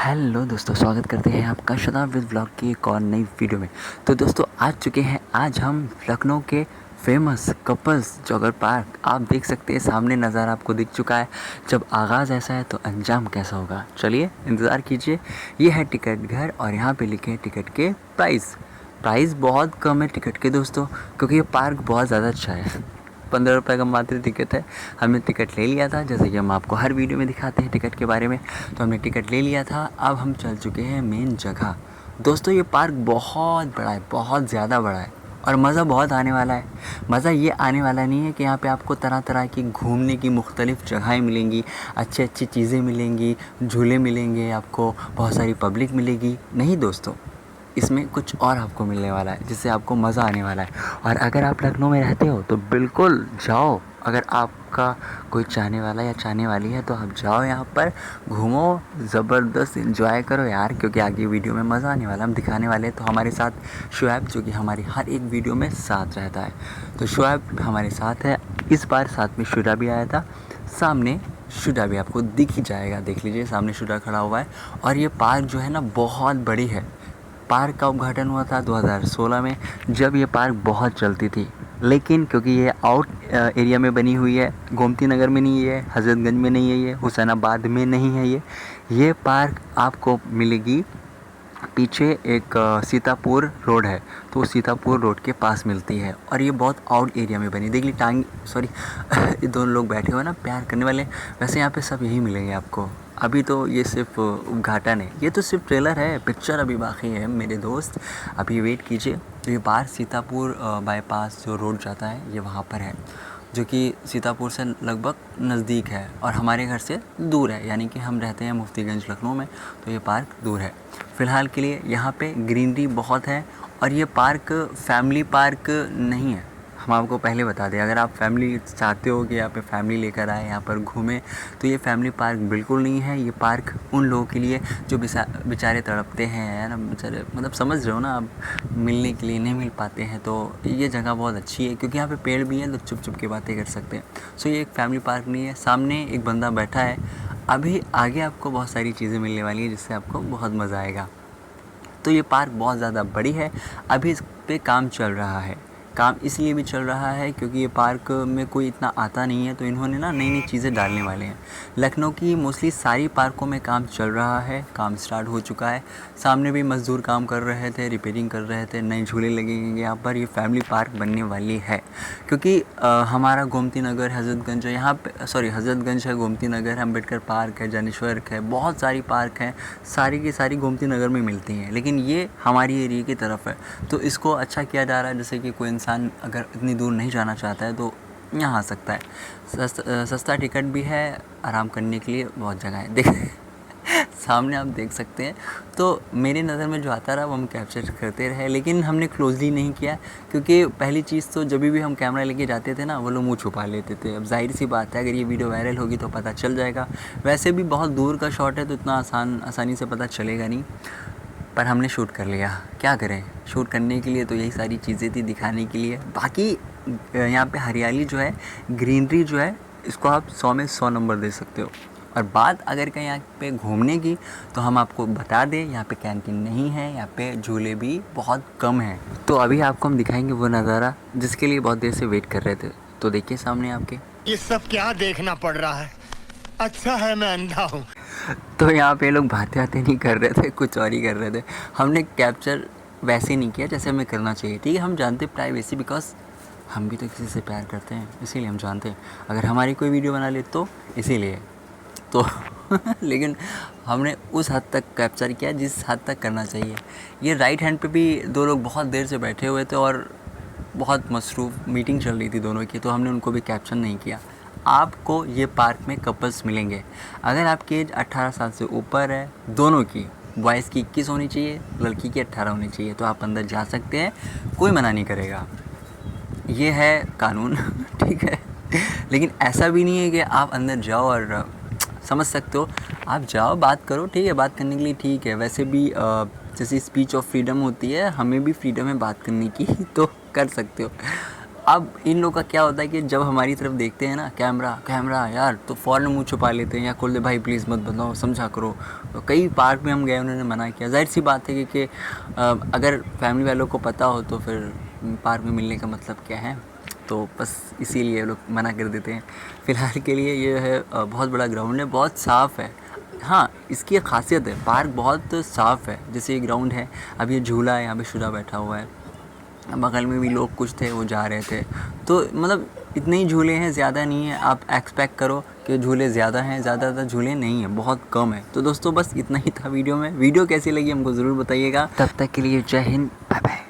Hello दोस्तों, स्वागत करते हैं आपका शदाब विद ब्लॉग की एक और नई वीडियो में। तो दोस्तों आज हम लखनऊ के फेमस कपल्स जॉगर पार्क। आप देख सकते हैं सामने नज़ारा आपको दिख चुका है। जब आगाज़ ऐसा है तो अंजाम कैसा होगा, चलिए इंतज़ार कीजिए। ये है टिकट घर और यहाँ पे लिखे हैं टिकट के प्राइस बहुत कम है टिकट के दोस्तों, क्योंकि ये पार्क बहुत ज़्यादा अच्छा है। 15 रुपये का मात्र टिकट है। हमने टिकट ले लिया था, जैसे कि हम आपको हर वीडियो में दिखाते हैं टिकट के बारे में। तो हमने टिकट ले लिया था। अब हम चल चुके हैं मेन जगह। दोस्तों ये पार्क बहुत बड़ा है, बहुत ज़्यादा बड़ा है और मज़ा बहुत आने वाला है। मज़ा ये आने वाला नहीं है कि यहाँ पे आपको तरह तरह की घूमने की मुख्तलिफ़ जगहें मिलेंगी, अच्छी अच्छी चीज़ें मिलेंगी, झूले मिलेंगे, आपको बहुत सारी पब्लिक मिलेगी। नहीं दोस्तों, इसमें कुछ और आपको मिलने वाला है जिससे आपको मज़ा आने वाला है। और अगर आप लखनऊ में रहते हो तो बिल्कुल जाओ। अगर आपका कोई चाहने वाला या चाहने वाली है तो आप जाओ, यहाँ पर घूमो, ज़बरदस्त एंजॉय करो यार, क्योंकि आगे वीडियो में मज़ा आने वाला हम दिखाने वाले हैं। तो हमारे साथ शुएब, जो कि हमारी हर एक वीडियो में साथ रहता है, तो शुएब हमारे साथ है। इस बार साथ में शुरा भी आया था। सामने शुरा भी आपको दिख ही जाएगा, देख लीजिए सामने शुरा खड़ा हुआ है। और ये पार्क जो है ना बहुत बड़ी है। पार्क का उद्घाटन हुआ था 2016 में, जब ये पार्क बहुत चलती थी। लेकिन क्योंकि ये आउट एरिया में बनी हुई है, गोमती नगर में नहीं है, हज़रतगंज में नहीं है, ये हुसैनाबाद में नहीं है। ये पार्क आपको मिलेगी पीछे एक सीतापुर रोड है, तो वो सीतापुर रोड के पास मिलती है। और ये बहुत आउट एरिया में बनी, देख ली ये दोनों लोग बैठे हुए ना प्यार करने वाले। वैसे यहाँ पे सब यही मिलेंगे आपको। अभी तो ये सिर्फ उद्घाटन है, ये तो सिर्फ ट्रेलर है, पिक्चर अभी बाकी है मेरे दोस्त, अभी वेट कीजिए। तो ये बाहर सीतापुर बाईपास जो रोड जाता है ये वहाँ पर है, जो कि सीतापुर से लगभग नज़दीक है और हमारे घर से दूर है। यानी कि हम रहते हैं मुफ्तीगंज लखनऊ में, तो ये पार्क दूर है। फ़िलहाल के लिए यहाँ पे ग्रीनरी बहुत है और ये पार्क फैमिली पार्क नहीं है। हम आपको पहले बता दें, अगर आप फैमिली चाहते हो कि यहाँ पे फैमिली लेकर आए, यहाँ पर घूमें, तो ये फैमिली पार्क बिल्कुल नहीं है। ये पार्क उन लोगों के लिए जो बेचारे तड़पते हैं ना, बेचारे मतलब समझ रहे हो ना आप, मिलने के लिए नहीं मिल पाते हैं। तो ये जगह बहुत अच्छी है क्योंकि यहाँ पे पेड़ भी है, तो चुप चुप के बातें कर सकते हैं। सो ये एक फैमिली पार्क नहीं है। सामने एक बंदा बैठा है। अभी आगे आपको बहुत सारी चीज़ें मिलने वाली हैं जिससे आपको बहुत मज़ा आएगा। तो ये पार्क बहुत ज़्यादा बड़ी है। अभी इस पे काम चल रहा है। काम इसलिए भी चल रहा है क्योंकि ये पार्क में कोई इतना आता नहीं है, तो इन्होंने ना नई नई चीज़ें डालने वाले हैं। लखनऊ की मोस्टली सारी पार्कों में काम चल रहा है, काम स्टार्ट हो चुका है। सामने भी मज़दूर काम कर रहे थे, रिपेयरिंग कर रहे थे, नए झूले लगेंगे यहाँ पर। ये फैमिली पार्क बनने वाली है क्योंकि हमारा गोमती नगर हज़रतगंज है, यहाँ पे हज़रतगंज है, गोमती नगर है, अम्बेडकर पार्क है, जानेश्वर है, बहुत सारी पार्क हैं, सारी की सारी गोमती नगर में मिलती हैं। लेकिन ये हमारी एरिया की तरफ है, तो इसको अच्छा किया जा रहा है। जैसे कि कोई इंसान अगर इतनी दूर नहीं जाना चाहता है तो यहाँ आ सकता है। सस्ता टिकट भी है, आराम करने के लिए बहुत जगह है। देख सामने आप देख सकते हैं। तो मेरी नज़र में जो आता रहा वो हम कैप्चर करते रहे, लेकिन हमने क्लोजली नहीं किया क्योंकि पहली चीज़ तो जब भी हम कैमरा लेके जाते थे ना, वो लोग मुँह छुपा लेते थे। अब जाहिर सी बात है, अगर ये वीडियो वायरल होगी तो पता चल जाएगा। वैसे भी बहुत दूर का शॉट है तो इतना आसानी से पता चलेगा नहीं, पर हमने शूट कर लिया। क्या करें, शूट करने के लिए तो यही सारी चीज़ें थी, दिखाने के लिए। बाकी यहाँ पे हरियाली जो है, ग्रीनरी जो है, इसको आप 100 में 100 नंबर दे सकते हो। और बात अगर कहीं यहाँ पे घूमने की, तो हम आपको बता दें यहाँ पे कैंटीन नहीं है, यहाँ पे झूले भी बहुत कम हैं। तो अभी आपको हम दिखाएंगे वो नज़ारा जिसके लिए बहुत देर से वेट कर रहे थे। तो देखिए सामने आपके, ये सब क्या देखना पड़ रहा है। अच्छा है मैं अंधा हूँ। तो यहाँ पे लोग बातें नहीं कर रहे थे, कुछ और ही कर रहे थे। हमने कैप्चर वैसे नहीं किया जैसे हमें करना चाहिए, ठीक है। हम जानते प्राइवेसी, बिकॉज हम भी तो किसी से प्यार करते हैं, इसीलिए हम जानते हैं अगर हमारी कोई वीडियो बना ले तो इसीलिए तो लेकिन हमने उस हद तक कैप्चर किया जिस हद तक करना चाहिए। ये राइट हैंड पे भी दो लोग बहुत देर से बैठे हुए थे और बहुत मसरूफ़ मीटिंग चल रही थी दोनों की, तो हमने उनको भी कैप्चर नहीं किया। आपको ये पार्क में कपल्स मिलेंगे। अगर आपकी एज 18 साल से ऊपर है, दोनों की, बॉयज़ की 21 होनी चाहिए, लड़की की 18 होनी चाहिए, तो आप अंदर जा सकते हैं, कोई मना नहीं करेगा। ये है कानून ठीक है। लेकिन ऐसा भी नहीं है कि आप अंदर जाओ और समझ सकते हो, आप जाओ बात करो, ठीक है, बात करने के लिए ठीक है। वैसे भी जैसे स्पीच ऑफ फ्रीडम होती है, हमें भी फ्रीडम है बात करने की तो कर सकते हो। अब इन लोगों का क्या होता है कि जब हमारी तरफ देखते हैं ना कैमरा कैमरा यार, तो फ़ौरन मुंह छुपा लेते हैं या खोल दे, भाई प्लीज़ मत बताओ, समझा करो। तो कई पार्क में हम गए, उन्होंने मना किया। ज़ाहिर सी बात है कि अगर फैमिली वालों को पता हो तो फिर पार्क में मिलने का मतलब क्या है, तो बस इसीलिए लोग मना कर देते हैं। फ़िलहाल के लिए ये है बहुत बड़ा ग्राउंड है, बहुत साफ़ है। हाँ, इसकी एक ख़ासियत है, पार्क बहुत साफ़ है। जैसे ये ग्राउंड है, अब ये झूला है, यहाँ पे शुरा बैठा हुआ है, बगल में भी लोग कुछ थे वो जा रहे थे। तो मतलब इतने ही झूले हैं, ज़्यादा नहीं है। आप एक्सपेक्ट करो कि झूले ज़्यादा हैं, ज़्यादा झूले नहीं हैं, बहुत कम है। तो दोस्तों बस इतना ही था वीडियो में। वीडियो कैसी लगी हमको ज़रूर बताइएगा। तब तक के लिए जय हिंद, बाय बाय।